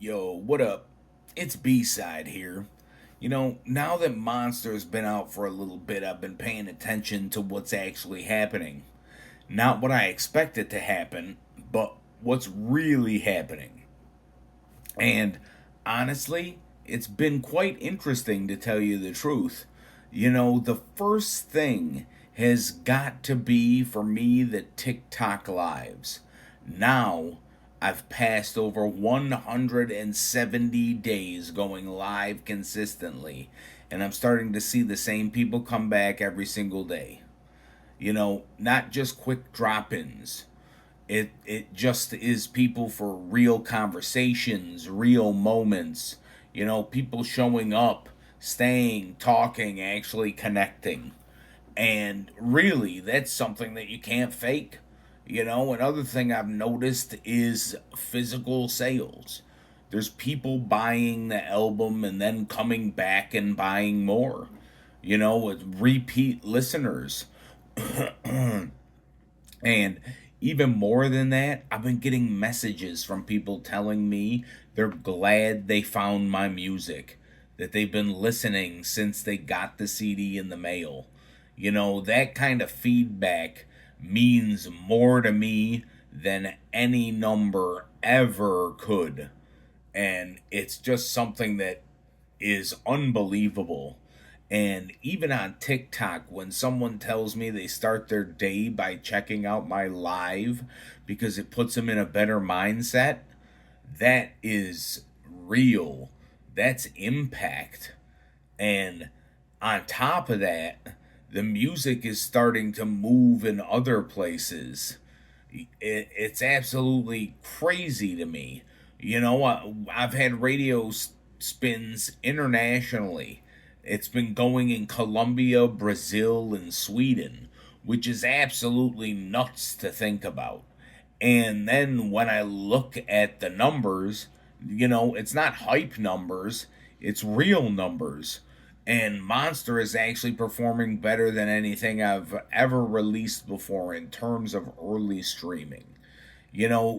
Yo, what up? It's B-Cide here. Now that MonSter's been out for a little bit, I've been paying attention to what's actually happening. Not what I expected to happen, but what's really happening. And honestly, it's been quite interesting to tell you the truth. The first thing has got to be for me the TikTok lives. Now, I've passed over 170 days going live consistently, and I'm starting to see the same people come back every single day. Not just quick drop-ins. It just is people for real conversations, real moments. People showing up, staying, talking, actually connecting. And really, that's something that you can't fake. Another thing I've noticed is physical sales. There's people buying the album and then coming back and buying more. With repeat listeners. And even more than that, I've been getting messages from people telling me they're glad they found my music, that they've been listening since they got the CD in the mail. That kind of feedback means more to me than any number ever could. And it's just something that is unbelievable. And even on TikTok, when someone tells me they start their day by checking out my live because it puts them in a better mindset, that is real. That's impact. And on top of that, the music is starting to move in other places. It's absolutely crazy to me. I've had radio spins internationally. It's been going in Colombia, Brazil, and Sweden, which is absolutely nuts to think about. And then when I look at the numbers, it's not hype numbers, it's real numbers. And MonSter is actually performing better than anything I've ever released before in terms of early streaming.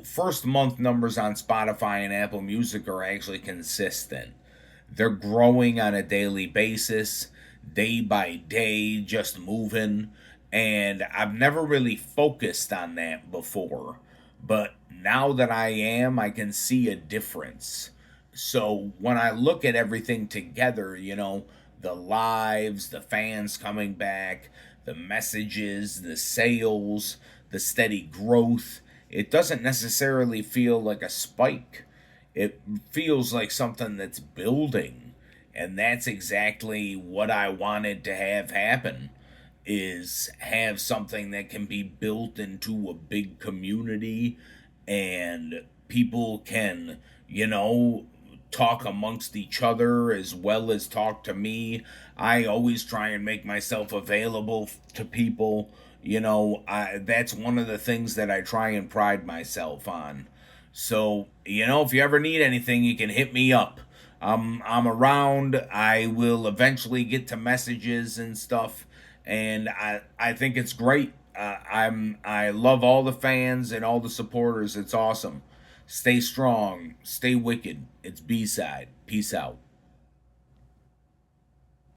First month numbers on Spotify and Apple Music are actually consistent. They're growing on a daily basis, day by day, just moving. And I've never really focused on that before. But now that I am, I can see a difference. So when I look at everything together, the lives, the fans coming back, the messages, the sales, the steady growth, it doesn't necessarily feel like a spike. It feels like something that's building. And that's exactly what I wanted to have happen, is have something that can be built into a big community and people can, talk amongst each other as well as talk to me. I always try and make myself available to people. That's one of the things that I try and pride myself on. So, if you ever need anything, you can hit me up. I'm around. I will eventually get to messages and stuff, and I think it's great. I love all the fans and all the supporters. It's awesome. Stay strong. Stay wicked. It's B-Side. Peace out.